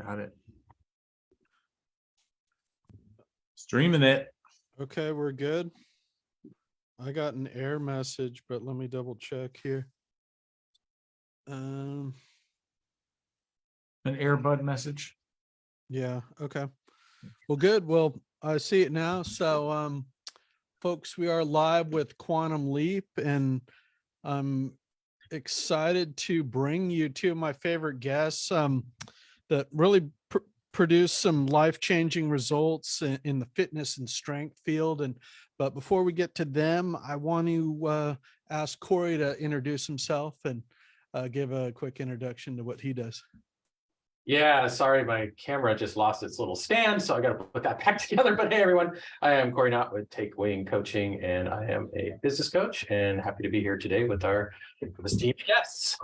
Got it. Streaming it. Okay, we're good. I got an error message, but let me double check here. An Airbud message. Yeah, okay. Well, good. Well, I see it now. So, folks, we are live with Quantum Leap, and I'm excited to bring you two of my favorite guests that really produce some life-changing results in the fitness and strength field. But before we get to them, I want to ask Corey to introduce himself and give a quick introduction to what he does. Yeah, sorry, my camera just lost its little stand, so I got to put that back together. But hey, everyone, I am Corey Knott with Takeaway Coaching, and I am a business coach, and happy to be here today with our esteemed guests.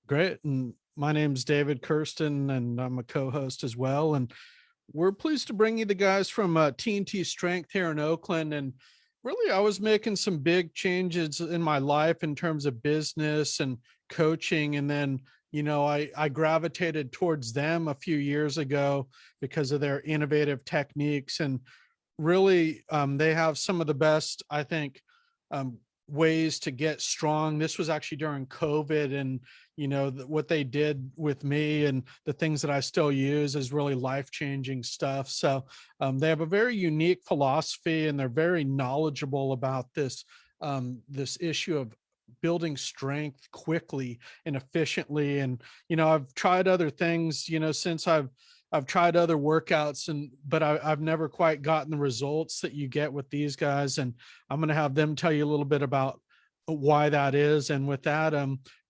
Great. And my name's David Kirsten, and I'm a co-host as well. And we're pleased to bring you the guys from TNT Strength here in Oakland. And really, I was making some big changes in my life in terms of business and coaching. And then, you know, I gravitated towards them a few years ago because of their innovative techniques. And really, they have some of the best, I think, ways to get strong. This was actually during COVID, and you know what they did with me and the things that I still use is really life-changing stuff. So they have a very unique philosophy, and they're very knowledgeable about this this issue of building strength quickly and efficiently. And you know, I've tried other things, you know, since I've tried other workouts, but I've never quite gotten the results that you get with these guys. And I'm going to have them tell you a little bit about why that is. And with that,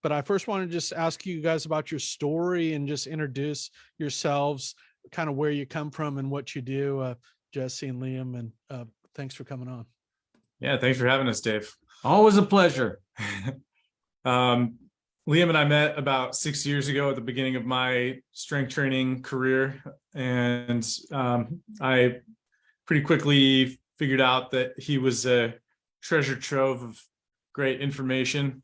but I first want to just ask you guys about your story and just introduce yourselves, kind of where you come from and what you do, Jesse and Liam. And thanks for coming on. Yeah, thanks for having us, Dave. Always a pleasure. Liam and I met about 6 years ago at the beginning of my strength training career. And I pretty quickly figured out that he was a treasure trove of great information.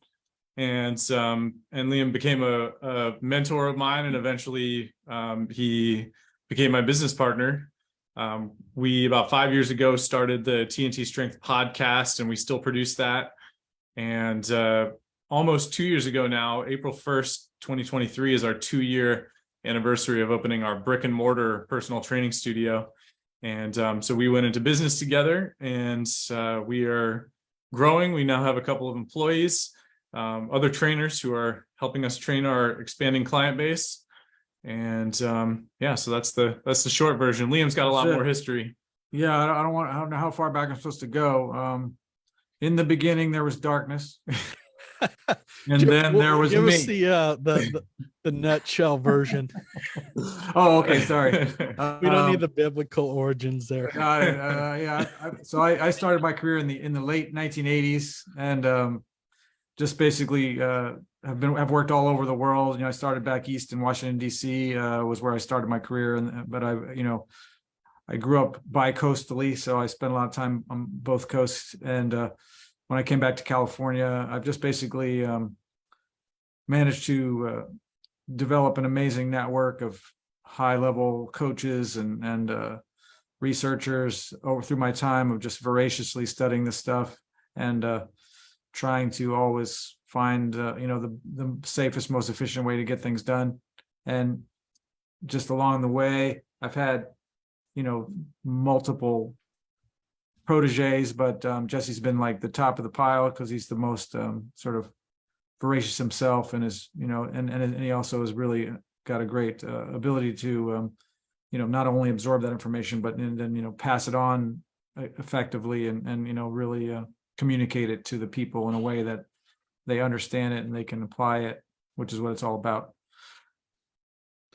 And Liam became a mentor of mine, and eventually he became my business partner. We, about 5 years ago, started the TNT Strength podcast, and we still produce that. And almost 2 years ago now, April 1st, 2023 is our 2-year anniversary of opening our brick and mortar personal training studio. And so we went into business together, and we are growing. We now have a couple of employees, other trainers who are helping us train our expanding client base. And yeah, so that's the short version. Liam's got a lot more history. Yeah, I don't know how far back I'm supposed to go. In the beginning, there was darkness. And then there was give me. us the nutshell version. Oh, okay, sorry. We don't need the biblical origins there. Yeah. So I started my career in the late 1980s, and just basically have worked all over the world. You know, I started back east in Washington D.C. Was where I started my career, but I grew up bi-coastally, so I spent a lot of time on both coasts. And when I came back to California, I've just basically managed to develop an amazing network of high-level coaches and researchers through my time of just voraciously studying this stuff and trying to always find the safest, most efficient way to get things done. And just along the way, I've had multiple proteges, but Jesse's been like the top of the pile because he's the most sort of voracious himself, and is and he also has really got a great ability to not only absorb that information, but then pass it on effectively and really communicate it to the people in a way that they understand it and they can apply it, which is what it's all about.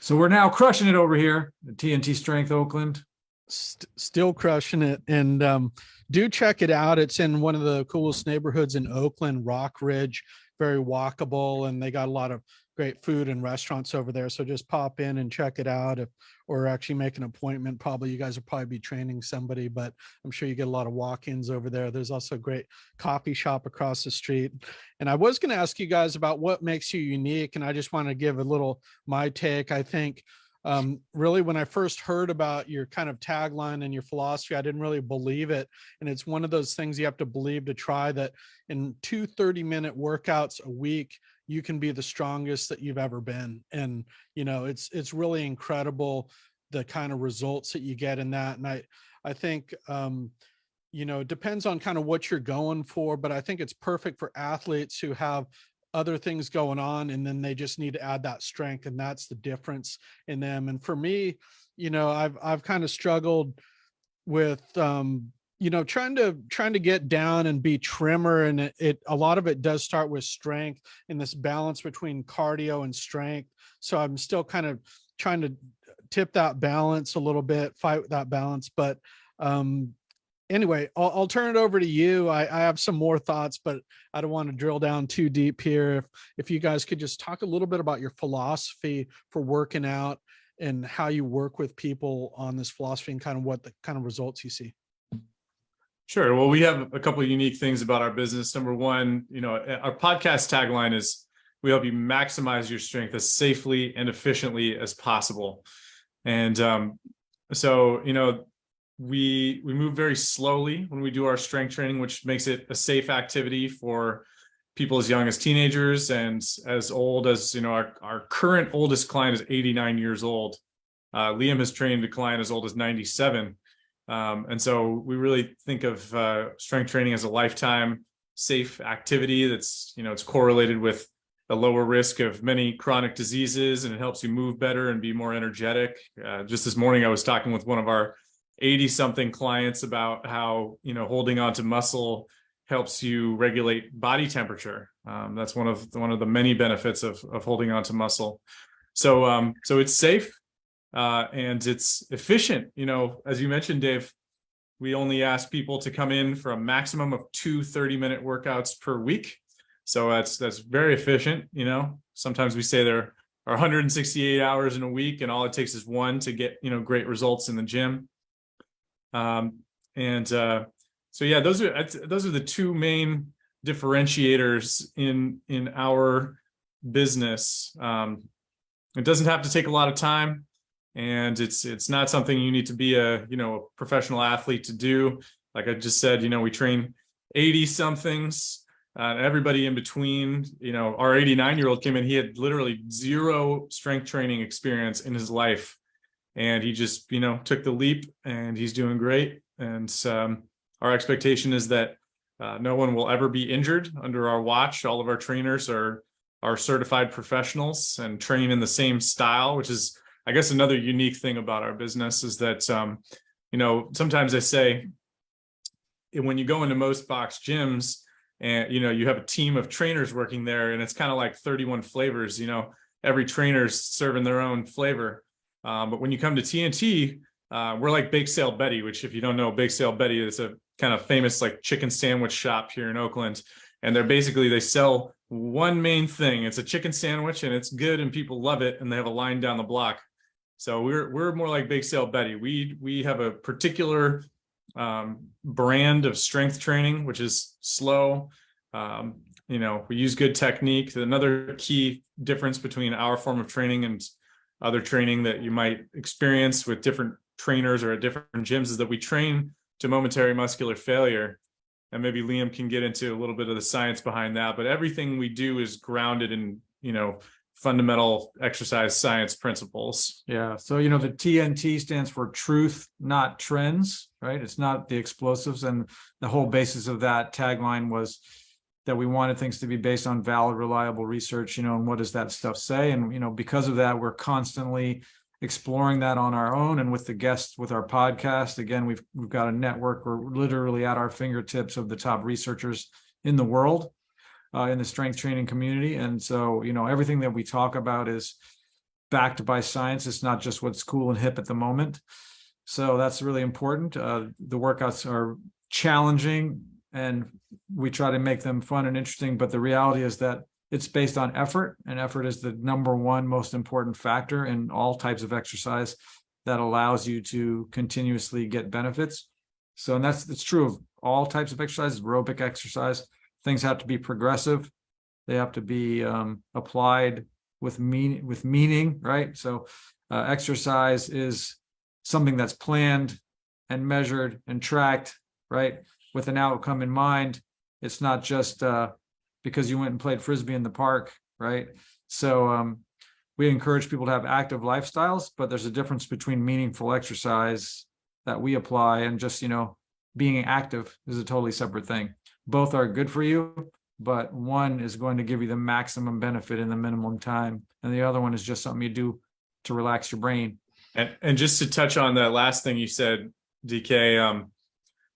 So we're now crushing it over here at TNT Strength Oakland. Still crushing it. And do check it out. It's in one of the coolest neighborhoods in Oakland, Rock Ridge, very walkable. And they got a lot of great food and restaurants over there. So just pop in and check it out, or actually make an appointment. Probably you guys will probably be training somebody, but I'm sure you get a lot of walk-ins over there. There's also a great coffee shop across the street. And I was going to ask you guys about what makes you unique. And I just want to give a little my take. I think really when I first heard about your kind of tagline and your philosophy, I didn't really believe it. And it's one of those things you have to believe to try, that in 2 30-minute workouts a week, you can be the strongest that you've ever been. And, it's really incredible, the kind of results that you get in that. And I think, it depends on kind of what you're going for, but I think it's perfect for athletes who have other things going on, and then they just need to add that strength, and that's the difference in them. And for me, I've kind of struggled with trying to get down and be trimmer, and a lot of it does start with strength and this balance between cardio and strength. So I'm still kind of trying to tip that balance a little bit, fight with that balance. But anyway, I'll turn it over to you. I have some more thoughts, but I don't want to drill down too deep here. If you guys could just talk a little bit about your philosophy for working out and how you work with people on this philosophy, and kind of what the kind of results you see. Sure. Well, we have a couple of unique things about our business. Number one, our podcast tagline is, we help you maximize your strength as safely and efficiently as possible. And so, we move very slowly when we do our strength training, which makes it a safe activity for people as young as teenagers and as old as, our current oldest client is 89 years old. Liam has trained a client as old as 97. And so we really think of strength training as a lifetime safe activity that's, it's correlated with a lower risk of many chronic diseases, and it helps you move better and be more energetic. Just this morning, I was talking with one of our 80-something clients about how, holding on to muscle helps you regulate body temperature. That's one of the many benefits of holding on to muscle. So it's safe. And it's efficient. As you mentioned, Dave, we only ask people to come in for a maximum of 2 30-minute workouts per week. So that's very efficient. Sometimes we say there are 168 hours in a week, and all it takes is one to get, great results in the gym. So yeah, those are the two main differentiators in our business. It doesn't have to take a lot of time. And it's not something you need to be a professional athlete to do. Like I just said, we train 80-somethings, everybody in between. Our 89-year-old came in, he had literally zero strength training experience in his life. And he just, took the leap, and he's doing great. And our expectation is that no one will ever be injured under our watch. All of our trainers are certified professionals and train in the same style, which is, I guess, another unique thing about our business is that, sometimes I say when you go into most box gyms and, you have a team of trainers working there, and it's kind of like 31 flavors, every trainer's serving their own flavor. But when you come to TNT, we're like Bake Sale Betty, which, if you don't know, Bake Sale Betty is a kind of famous like chicken sandwich shop here in Oakland. And they sell one main thing. It's a chicken sandwich, and it's good and people love it. And they have a line down the block. So we're more like Bake Sale Betty. We have a particular brand of strength training, which is slow. We use good technique. Another key difference between our form of training and other training that you might experience with different trainers or at different gyms is that we train to momentary muscular failure. And maybe Liam can get into a little bit of the science behind that, but everything we do is grounded in, fundamental exercise science principles. Yeah. So, the TNT stands for truth, not trends, right? It's not the explosives. And the whole basis of that tagline was that we wanted things to be based on valid, reliable research, and what does that stuff say? And, because of that, we're constantly exploring that on our own and with the guests with our podcast. Again, we've got a network. We're literally at our fingertips of the top researchers in the world. In the strength training community. And so, everything that we talk about is backed by science. It's not just what's cool and hip at the moment. So that's really important. The workouts are challenging, and we try to make them fun and interesting. But the reality is that it's based on effort, and effort is the number one most important factor in all types of exercise that allows you to continuously get benefits. So, and it's true of all types of exercise, aerobic exercise. Things have to be progressive. They have to be applied with meaning, right? So exercise is something that's planned and measured and tracked, right? With an outcome in mind. It's not just because you went and played Frisbee in the park, right? So we encourage people to have active lifestyles, but there's a difference between meaningful exercise that we apply and just, being active is a totally separate thing. Both are good for you, but one is going to give you the maximum benefit in the minimum time, and the other one is just something you do to relax your brain. And just to touch on that last thing you said, DK,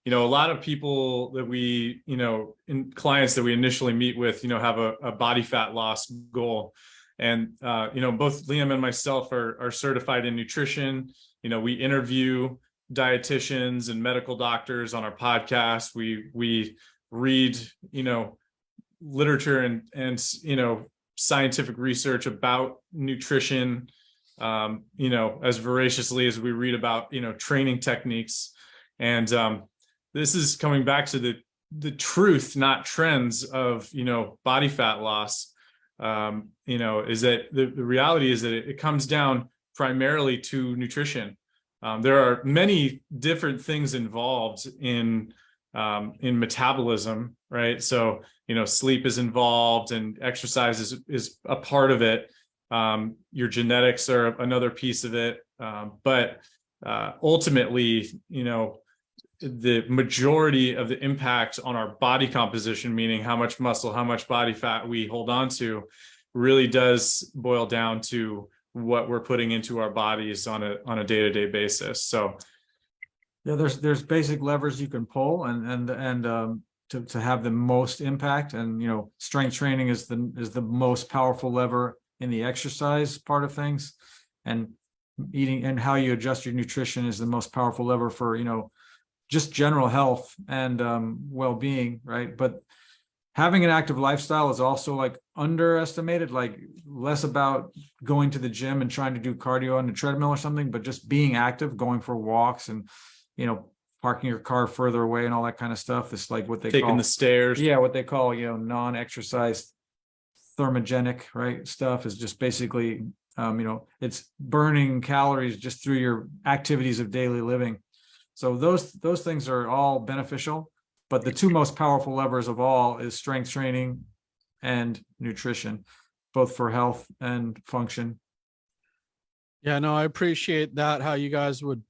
a lot of people that we, in clients that we initially meet with, have a body fat loss goal. And, both Liam and myself are certified in nutrition. We interview dietitians and medical doctors on our podcast. We read, literature and scientific research about nutrition, as voraciously as we read about, training techniques. And this is coming back to the truth, not trends of, body fat loss. Is that the reality is that it comes down primarily to nutrition. There are many different things involved in metabolism, right? So, sleep is involved and exercise is a part of it. Your genetics are another piece of it. But ultimately, the majority of the impact on our body composition, meaning how much muscle, how much body fat we hold on to, really does boil down to what we're putting into our bodies on a day-to-day basis. So yeah, there's basic levers you can pull and to have the most impact. And strength training is the most powerful lever in the exercise part of things, and eating and how you adjust your nutrition is the most powerful lever for just general health and well-being, right? But having an active lifestyle is also like underestimated, like less about going to the gym and trying to do cardio on the treadmill or something, but just being active, going for walks and parking your car further away and all that kind of stuff. It's like what they taking call the stairs. Yeah, what they call non-exercise thermogenic, right? Stuff is just basically it's burning calories just through your activities of daily living. So those things are all beneficial, but the two most powerful levers of all is strength training and nutrition, both for health and function. Yeah, no, I appreciate that, how you guys would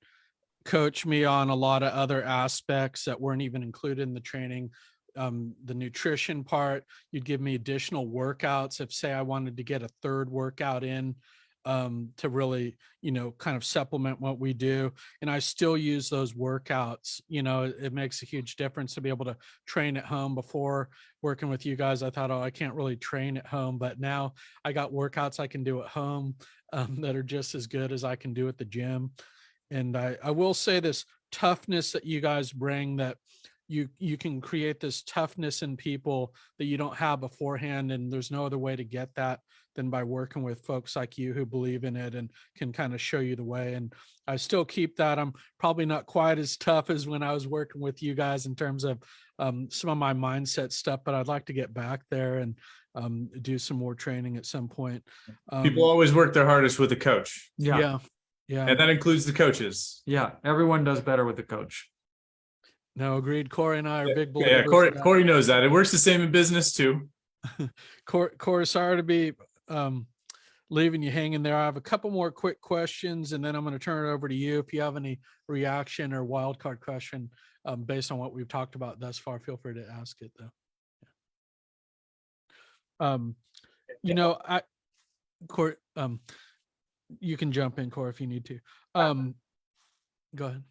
coach me on a lot of other aspects that weren't even included in the training. The nutrition part, you'd give me additional workouts if, say, I wanted to get a third workout in to really, kind of supplement what we do. And I still use those workouts. It makes a huge difference to be able to train at home. Before working with you guys, I thought, I can't really train at home, but now I got workouts I can do at home that are just as good as I can do at the gym. And I will say this toughness that you guys bring, that you can create this toughness in people that you don't have beforehand. And there's no other way to get that than by working with folks like you who believe in it and can kind of show you the way. And I still keep that. I'm probably not quite as tough as when I was working with you guys in terms of some of my mindset stuff, but I'd like to get back there and do some more training at some point. People always work their hardest with a coach. Yeah. And that includes the coaches. Yeah. Everyone does better with the coach. No, agreed. Corey and I are big believers. Yeah, Corey knows that. It works the same in business too. Corey, sorry to be leaving you hanging there. I have a couple more quick questions, and then I'm going to turn it over to you. If you have any reaction or wild card question based on what we've talked about thus far, feel free to ask it though. Corey, you can jump in, Corey, if you need to. Go ahead.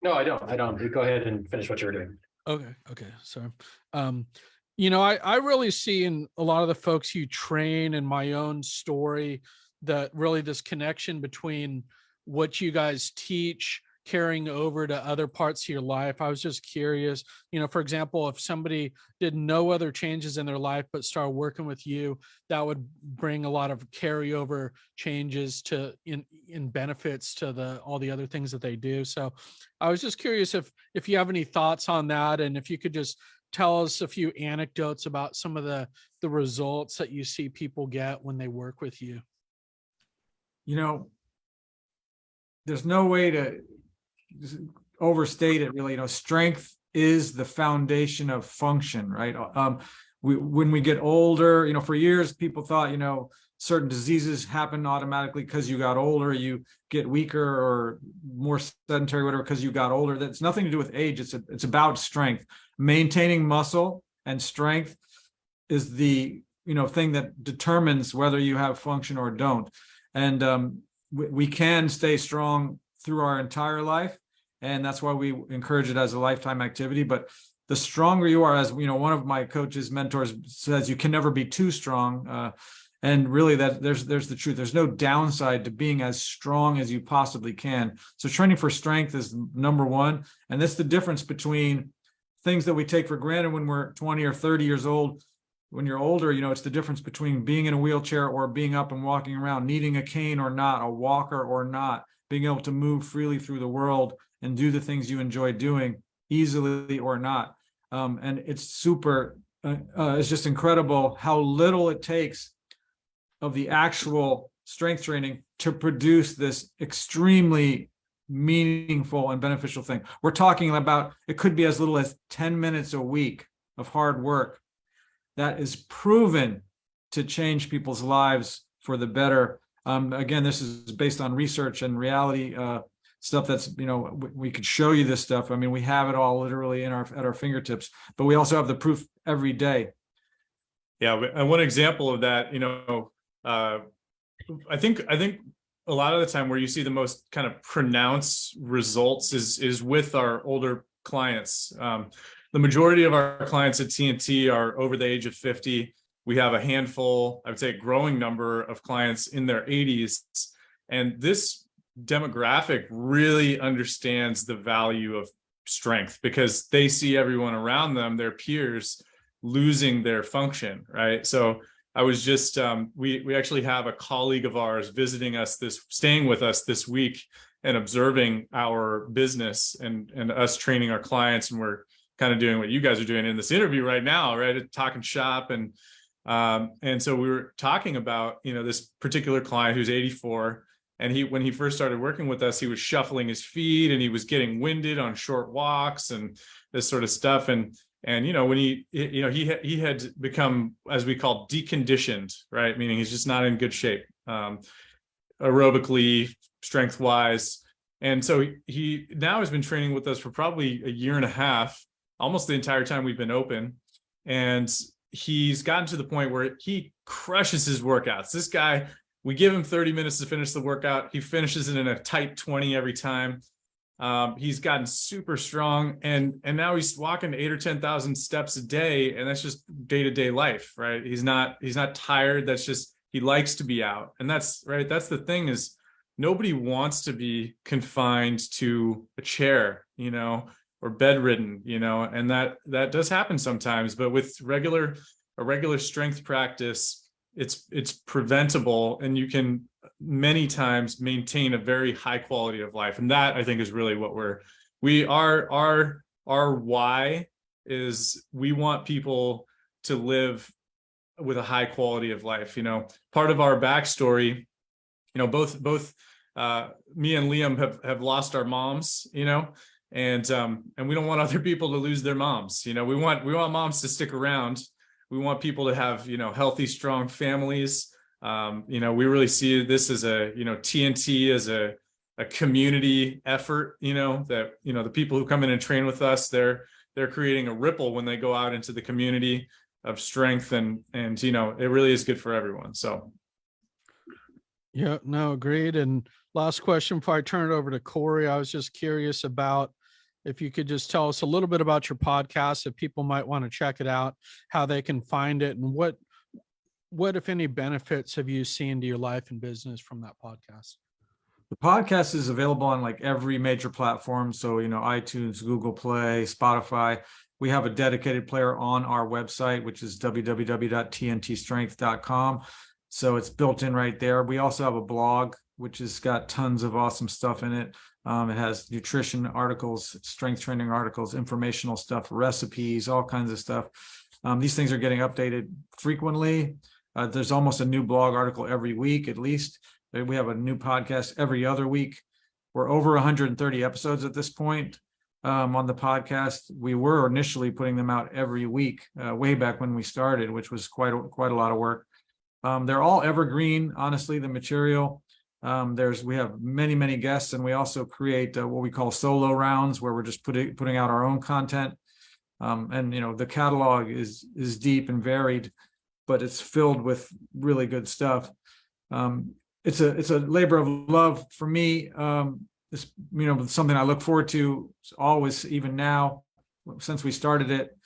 No, I don't. Go ahead and finish what you were doing. Okay. Sorry. I really see in a lot of the folks you train, in my own story, that really this connection between what you guys teach carrying over to other parts of your life. I was just curious, for example, if somebody did no other changes in their life but started working with you, that would bring a lot of carryover changes to in benefits to all the other things that they do. So I was just curious if you have any thoughts on that, and if you could just tell us a few anecdotes about some of the results that you see people get when they work with you. There's no way to overstate it, really. Strength is the foundation of function, right? When we get older, for years people thought, certain diseases happen automatically because you got older, you get weaker or more sedentary, whatever, because you got older. That's nothing to do with age. It's about strength. Maintaining muscle and strength is the thing that determines whether you have function or don't. And we can stay strong through our entire life, and that's why we encourage it as a lifetime activity. But the stronger you are, as one of my coaches, mentors says, you can never be too strong. And really, that there's the truth. There's no downside to being as strong as you possibly can. So training for strength is number one, and that's the difference between things that we take for granted when we're 20 or 30 years old. When you're older, it's the difference between being in a wheelchair or being up and walking around, needing a cane or not, a walker or not, being able to move freely through the world and do the things you enjoy doing easily or not. And it's it's just incredible how little it takes of the actual strength training to produce this extremely meaningful and beneficial thing. We're talking about, it could be as little as 10 minutes a week of hard work that is proven to change people's lives for the better. Again, this is based on research and reality stuff that's, we could show you this stuff. I mean, we have it all literally at our fingertips, but we also have the proof every day. Yeah, and one example of that, I think a lot of the time where you see the most kind of pronounced results is with our older clients. The majority of our clients at TNT are over the age of 50. We have a handful, I would say a growing number of clients in their 80s. And this demographic really understands the value of strength because they see everyone around them, their peers, losing their function, right? So I was just, we actually have a colleague of ours staying with us this week and observing our business and us training our clients. And we're kind of doing what you guys are doing in this interview right now, right? Talking shop. And so we were talking about, this particular client who's 84. And when he first started working with us, he was shuffling his feet and he was getting winded on short walks and this sort of stuff. And when he had become, as we call, deconditioned, right? Meaning he's just not in good shape, aerobically, strength wise. And so he now has been training with us for probably a year and a half, almost the entire time we've been open. And he's gotten to the point where he crushes his workouts. This guy, we give him 30 minutes to finish the workout. He finishes it in a tight 20 every time. He's gotten super strong, and now he's walking 8,000 or 10,000 steps a day, and that's just day-to-day life, right? He's not tired. That's just, he likes to be out. And that's right. That's the thing, is nobody wants to be confined to a chair, or bedridden, and that does happen sometimes. But with a regular strength practice, it's preventable, and you can many times maintain a very high quality of life. And that, I think, is really what our why is. We want people to live with a high quality of life. Part of our backstory, both me and Liam have lost our moms, and we don't want other people to lose their moms. We want moms to stick around. We want people to have, healthy, strong families. We really see this as TNT as a community effort, that, the people who come in and train with us, they're creating a ripple when they go out into the community of strength, and it really is good for everyone. So. Yeah, no, agreed. And last question before I turn it over to Corey, I was just curious about if you could just tell us a little bit about your podcast, if people might want to check it out, how they can find it, and what, if any, benefits have you seen to your life and business from that podcast? The podcast is available on like every major platform. So, iTunes, Google Play, Spotify. We have a dedicated player on our website, which is www.tntstrength.com. So it's built in right there. We also have a blog, which has got tons of awesome stuff in it. It has nutrition articles, strength training articles, informational stuff, recipes, all kinds of stuff. These things are getting updated frequently. There's almost a new blog article every week, at least. We have a new podcast every other week. We're over 130 episodes at this point on the podcast. We were initially putting them out every week, way back when we started, which was quite a lot of work. They're all evergreen, honestly, the material. We have many guests, and we also create what we call solo rounds, where we're just putting out our own content. And the catalog is deep and varied, but it's filled with really good stuff. It's a labor of love for me. It's something I look forward to always, even now, since we started it.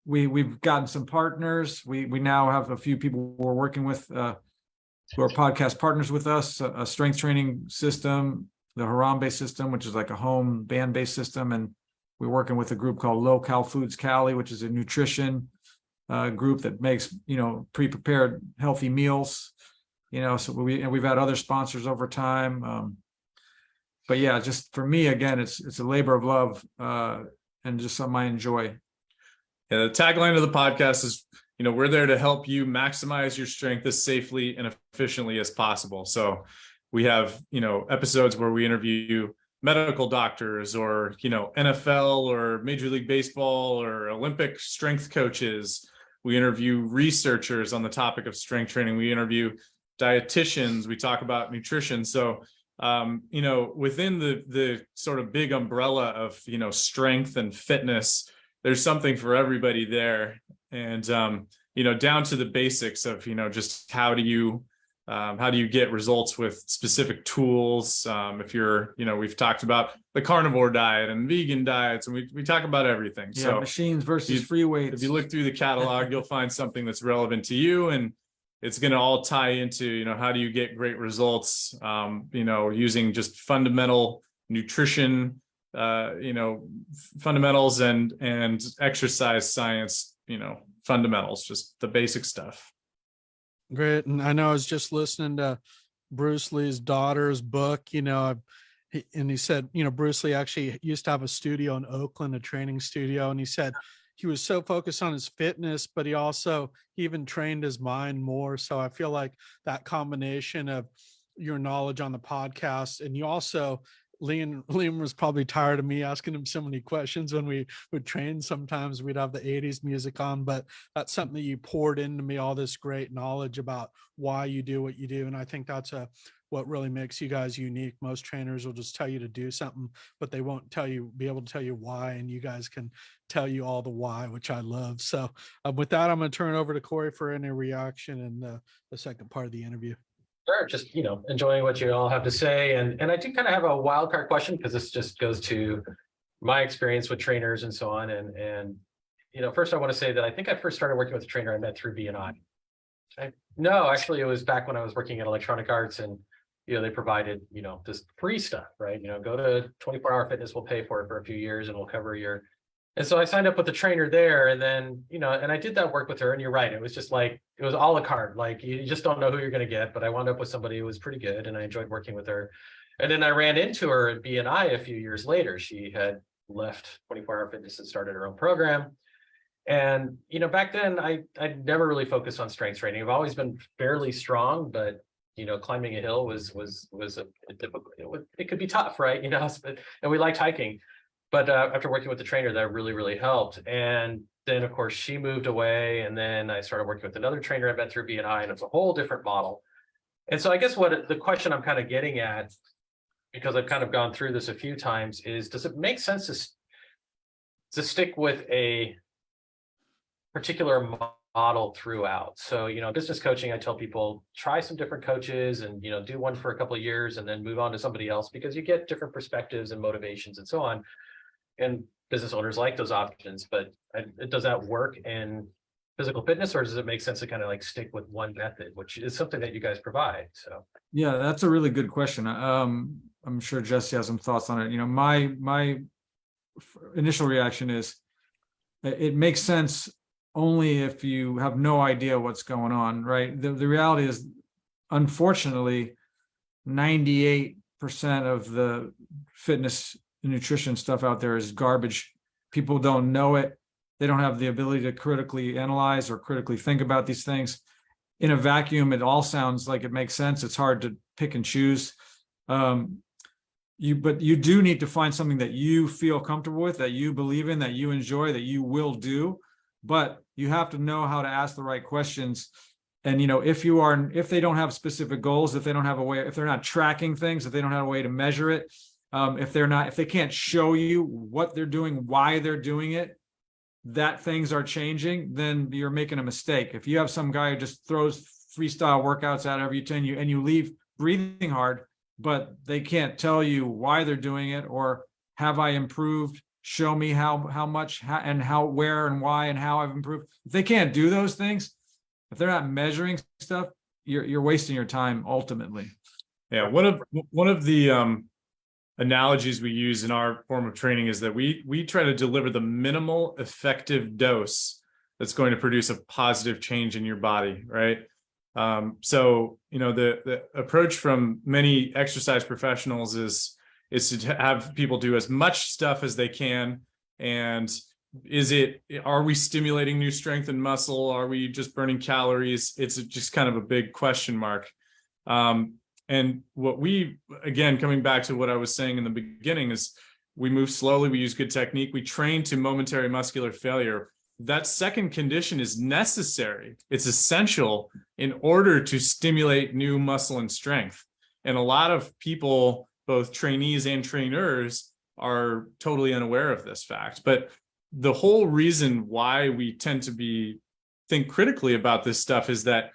We've gotten some partners. We now have a few people we're working with who are podcast partners with us. A strength training system, the Harambe system, which is like a home band-based system, and we're working with a group called Low Cal Foods Cali, which is a nutrition group that makes pre-prepared healthy meals. So we've had other sponsors over time. But yeah, just for me, again, it's a labor of love and just something I enjoy. Yeah, the tagline of the podcast is, we're there to help you maximize your strength as safely and efficiently as possible. So we have, episodes where we interview medical doctors or, NFL or Major League Baseball or Olympic strength coaches. We interview researchers on the topic of strength training. We interview dietitians. We talk about nutrition. So, within the sort of big umbrella of, strength and fitness, there's something for everybody there. And, down to the basics of, just how do you get results with specific tools? If you're, we've talked about the carnivore diet and vegan diets, and we talk about everything. Yeah, so machines versus free weights. If you look through the catalog, you'll find something that's relevant to you, and it's going to all tie into, how do you get great results, using just fundamental nutrition, fundamentals and exercise science, fundamentals, just the basic stuff. Great. And I know I was just listening to Bruce Lee's daughter's book, and he said, Bruce Lee actually used to have a studio in Oakland, a training studio. And he said he was so focused on his fitness, but he even trained his mind more. So I feel like that combination of your knowledge on the podcast, and you also, Liam was probably tired of me asking him so many questions when we would train. Sometimes we'd have the 80s music on, but that's something that you poured into me, all this great knowledge about why you do what you do. And I think that's what really makes you guys unique. Most trainers will just tell you to do something, but they won't be able to tell you why. And you guys can tell you all the why, which I love. So with that, I'm going to turn it over to Corey for any reaction in the second part of the interview. Sure, just enjoying what you all have to say, and I do kind of have a wild card question, because this just goes to my experience with trainers and so on. And first I want to say that I think I first started working with a trainer I met through BNI. No, actually it was back when I was working at Electronic Arts, and they provided this free stuff, right? Go to 24 Hour Fitness, we'll pay for it for a few years, and we'll cover your. And so I signed up with the trainer there, and then, and I did that work with her, and you're right. It was just like, it was a la carte. Like, you just don't know who you're going to get, but I wound up with somebody who was pretty good, and I enjoyed working with her. And then I ran into her at BNI a few years later. She had left 24 Hour Fitness and started her own program. And, back then I never really focused on strength training. I've always been fairly strong, but, climbing a hill was a difficult, it could be tough, right? And we liked hiking. But after working with the trainer, that really, really helped. And then, of course, she moved away. And then I started working with another trainer I met through BNI, and it's a whole different model. And so I guess what the question I'm kind of getting at, because I've kind of gone through this a few times, is does it make sense to stick with a particular model throughout? So, business coaching, I tell people, try some different coaches and, do one for a couple of years and then move on to somebody else, because you get different perspectives and motivations and so on. And business owners like those options, but does that work in physical fitness, or does it make sense to kind of like stick with one method, which is something that you guys provide? So Yeah, that's a really good question. I'm sure Jesse has some thoughts on it. You know, my initial reaction is it makes sense only if you have no idea what's going on, right? The reality is, unfortunately, 98% of the fitness and nutrition stuff out there is garbage. People don't know it. They don't have the ability to critically analyze or critically think about these things. In a vacuum, it all sounds like it makes sense. It's hard to pick and choose. But you do need to find something that you feel comfortable with, that you believe in, that you enjoy, that you will do. But you have to know how to ask the right questions. And, you know, if they don't have specific goals, if they don't have a way, if they're not tracking things, if they don't have a way to measure it, if they can't show you what they're doing, why they're doing it, that things are changing, then you're making a mistake. If you have some guy who just throws freestyle workouts out every 10 and you leave breathing hard, but they can't tell you why they're doing it, or have I improved? Show me how much and how, where and why and how I've improved. If they can't do those things, if they're not measuring stuff, you're wasting your time ultimately. Yeah, one of the analogies we use in our form of training is that we try to deliver the minimal effective dose that's going to produce a positive change in your body, right? So, you know, the approach from many exercise professionals is to have people do as much stuff as they can. And are we stimulating new strength and muscle? Are we just burning calories? It's just kind of a big question mark. And what again, coming back to what I was saying in the beginning, is we move slowly, we use good technique, we train to momentary muscular failure. That second condition is necessary. It's essential in order to stimulate new muscle and strength. And a lot of people, both trainees and trainers, are totally unaware of this fact. But the whole reason why we tend to think critically about this stuff is that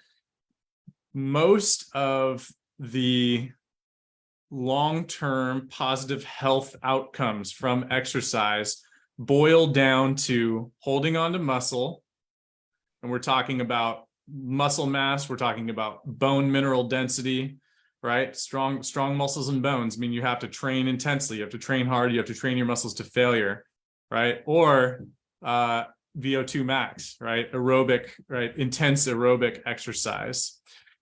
most of the long-term positive health outcomes from exercise boil down to holding on to muscle. And we're talking about muscle mass, we're talking about bone mineral density, right? Strong muscles and bones mean you have to train intensely, you have to train hard, you have to train your muscles to failure, right? Or VO2 max, right? Aerobic, right? Intense aerobic exercise.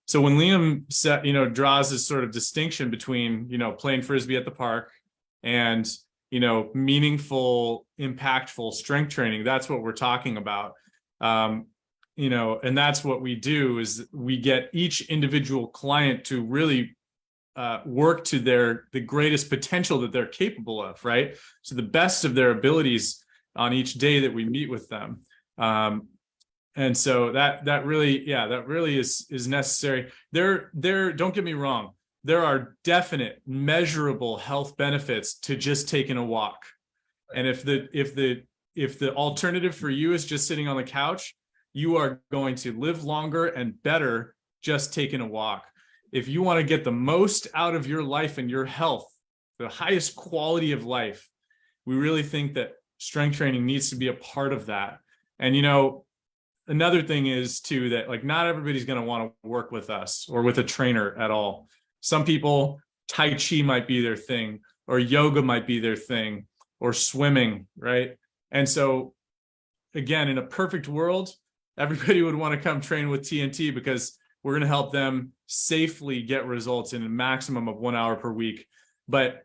So when Liam draws this sort of distinction between, playing Frisbee at the park and, meaningful, impactful strength training, that's what we're talking about. And that's what we do, is we get each individual client to really work to the greatest potential that they're capable of, right? So the best of their abilities on each day that we meet with them. And so that really is necessary. There, don't get me wrong, there are definite measurable health benefits to just taking a walk. And if the alternative for you is just sitting on the couch, you are going to live longer and better just taking a walk. If you want to get the most out of your life and your health, the highest quality of life, we really think that strength training needs to be a part of that. And another thing is too, that like not everybody's going to want to work with us or with a trainer at all. Some people, Tai Chi might be their thing, or yoga might be their thing, or swimming, right? And so again, in a perfect world, everybody would want to come train with TNT, because we're going to help them safely get results in a maximum of 1 hour per week. But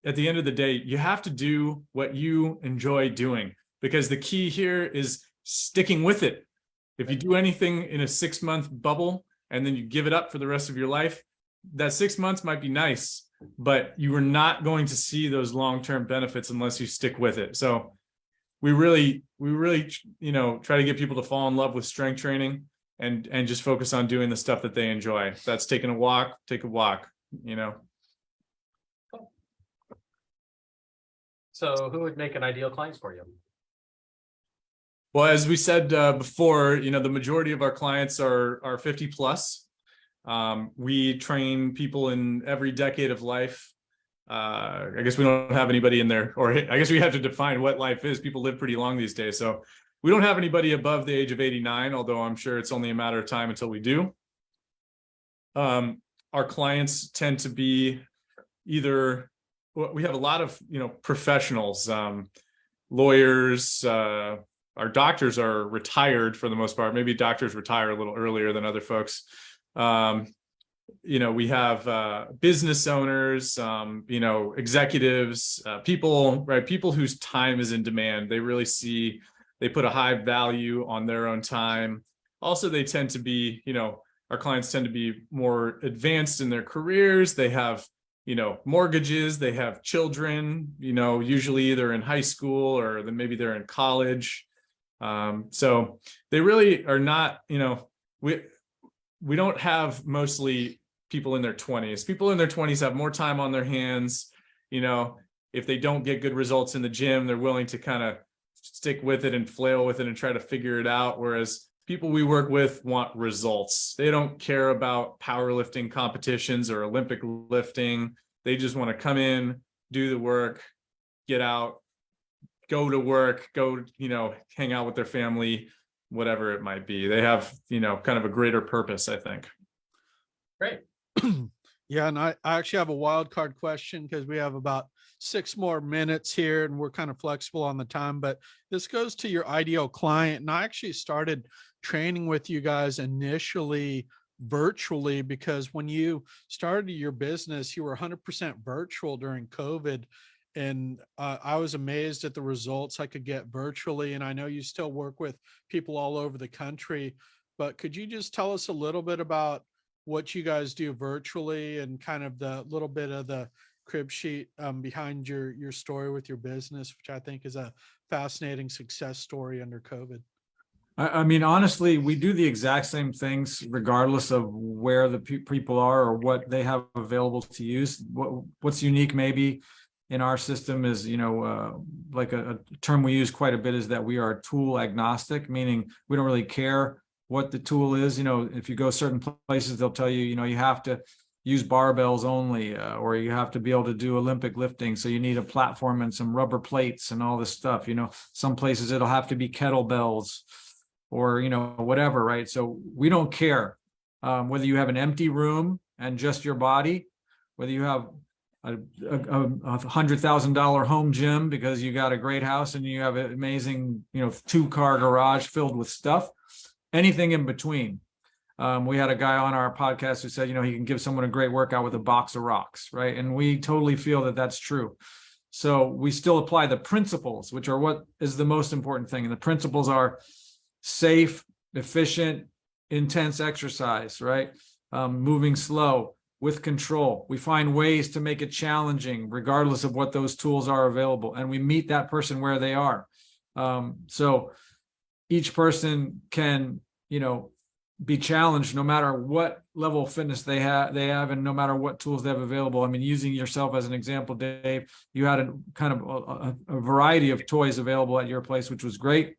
at the end of the day, you have to do what you enjoy doing, because the key here is sticking with it. If you do anything in a 6-month bubble and then you give it up for the rest of your life, that 6 months might be nice, but you are not going to see those long-term benefits unless you stick with it. So we really, try to get people to fall in love with strength training and just focus on doing the stuff that they enjoy. If that's taking a walk, take a walk, So who would make an ideal client for you? Well, as we said before, the majority of our clients are 50 plus. We train people in every decade of life. I guess we don't have anybody in there, or I guess we have to define what life is. People live pretty long these days. So we don't have anybody above the age of 89, although I'm sure it's only a matter of time until we do. Our clients tend to be either, we have a lot of, professionals, lawyers, our doctors are retired for the most part. Maybe doctors retire a little earlier than other folks. We have business owners, executives, people, right? People whose time is in demand. They put a high value on their own time. Also, they tend to be, our clients tend to be more advanced in their careers. They have, mortgages, they have children, usually either in high school or then maybe they're in college. So they really are not, we don't have mostly people in their 20s. People in their 20s have more time on their hands. If they don't get good results in the gym, they're willing to kind of stick with it and flail with it and try to figure it out. Whereas people we work with want results. They don't care about powerlifting competitions or Olympic lifting. They just want to come in, do the work, get out, go to work, go, hang out with their family, whatever it might be. They have, kind of a greater purpose, I think. Great. Yeah, and I actually have a wild card question because we have about 6 more minutes here and we're kind of flexible on the time, but this goes to your ideal client. And I actually started training with you guys initially virtually because when you started your business, you were 100% virtual during COVID. And I was amazed at the results I could get virtually. And I know you still work with people all over the country, but could you just tell us a little bit about what you guys do virtually and kind of the little bit of the crib sheet behind your story with your business, which I think is a fascinating success story under COVID? I mean, honestly, we do the exact same things regardless of where the people are or what they have available to use. What's unique maybe in our system is, like a term we use quite a bit is that we are tool agnostic, meaning we don't really care what the tool is. If you go certain places, they'll tell you, you have to use barbells only, or you have to be able to do Olympic lifting. So you need a platform and some rubber plates and all this stuff. Some places it'll have to be kettlebells or, whatever, right? So we don't care whether you have an empty room and just your body, whether you have a $100,000 home gym because you got a great house and you have an amazing, 2-car garage filled with stuff, anything in between. We had a guy on our podcast who said, he can give someone a great workout with a box of rocks, right? And we totally feel that that's true. So we still apply the principles, which are what is the most important thing. And the principles are safe, efficient, intense exercise, right? Moving slow with control. We find ways to make it challenging, regardless of what those tools are available. And we meet that person where they are. So each person can, be challenged no matter what level of fitness they have, and no matter what tools they have available. I mean, using yourself as an example, Dave, you had a kind of a variety of toys available at your place, which was great.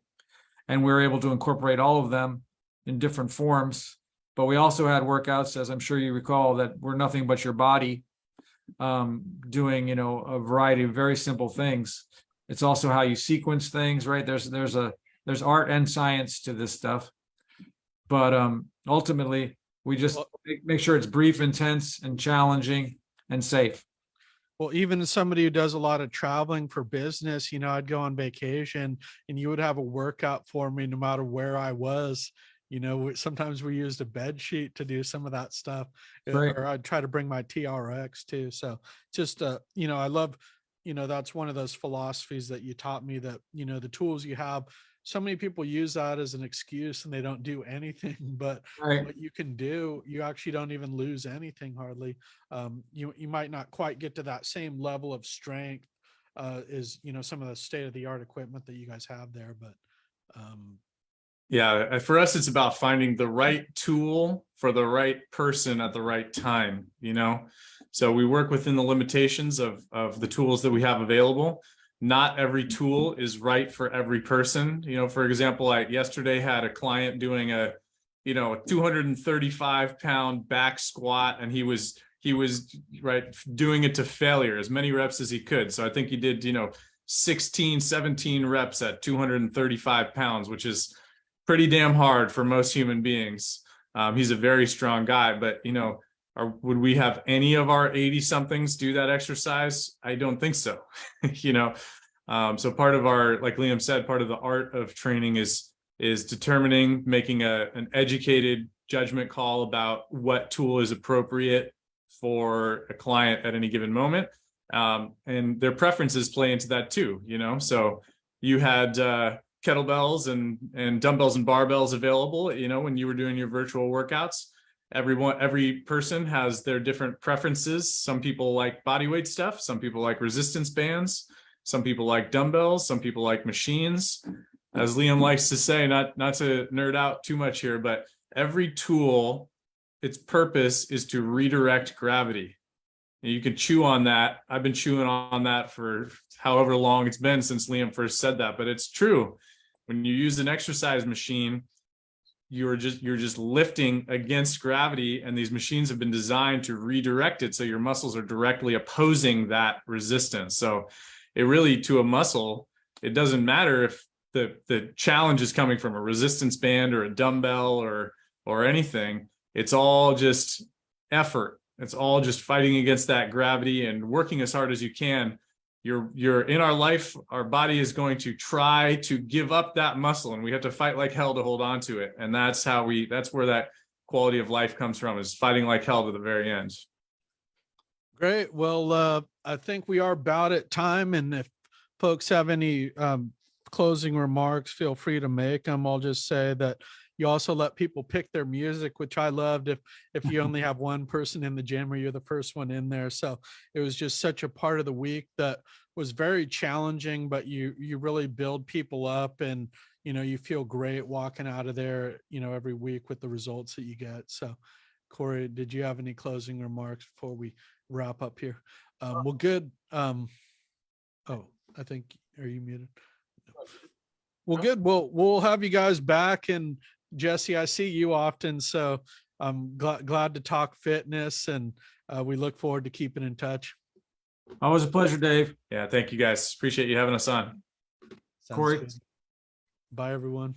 And we were able to incorporate all of them in different forms. But we also had workouts, as I'm sure you recall, that were nothing but your body doing, a variety of very simple things. It's also how you sequence things, right? There's art and science to this stuff. But ultimately, we just make sure it's brief, intense, and challenging and safe. Well, even as somebody who does a lot of traveling for business, I'd go on vacation and you would have a workout for me no matter where I was. Sometimes we used a bed sheet to do some of that stuff, Right. or I'd try to bring my TRX too. So just, I love, that's one of those philosophies that you taught me that, the tools you have, so many people use that as an excuse and they don't do anything, but Right. what you can do, you actually don't even lose anything hardly. You might not quite get to that same level of strength as, some of the state-of-the-art equipment that you guys have there, but Yeah, for us, it's about finding the right tool for the right person at the right time, So we work within the limitations of the tools that we have available. Not every tool is right for every person. For example, I yesterday had a client doing a 235-pound back squat, and he was right doing it to failure, as many reps as he could. So I think he did, 16, 17 reps at 235 pounds, which is pretty damn hard for most human beings. He's a very strong guy, but would we have any of our 80 somethings do that exercise? I don't think so. So part of our, like Liam said, part of the art of training is making an educated judgment call about what tool is appropriate for a client at any given moment. And their preferences play into that too, so you had kettlebells and dumbbells and barbells available, when you were doing your virtual workouts. Every person has their different preferences. Some people like bodyweight stuff, some people like resistance bands, some people like dumbbells, some people like machines. As Liam likes to say, not to nerd out too much here, but every tool, its purpose is to redirect gravity. And you can chew on that. I've been chewing on that for however long it's been since Liam first said that, but it's true. When you use an exercise machine, you're just lifting against gravity, and these machines have been designed to redirect it so your muscles are directly opposing that resistance. So it really, to a muscle, it doesn't matter if the challenge is coming from a resistance band or a dumbbell or anything. It's all just effort. It's all just fighting against that gravity and working as hard as you can. You're in our life, our body is going to try to give up that muscle, and we have to fight like hell to hold on to it. And that's where that quality of life comes from, is fighting like hell to the very end. Great. Well, I think we are about at time. And if folks have any closing remarks, feel free to make them. I'll just say that you also let people pick their music, which I loved. If you only have one person in the gym or you're the first one in there. So it was just such a part of the week that was very challenging, but you really build people up, and you feel great walking out of there, every week with the results that you get. So Corey, did you have any closing remarks before we wrap up here? Well, good. Oh, I think, are you muted? Well, good. We'll have you guys back. And Jesse, I see you often, so I'm glad to talk fitness, and we look forward to keeping in touch. Always a pleasure, Dave. Yeah, thank you guys. Appreciate you having us on. Sounds Corey. good. Bye, everyone.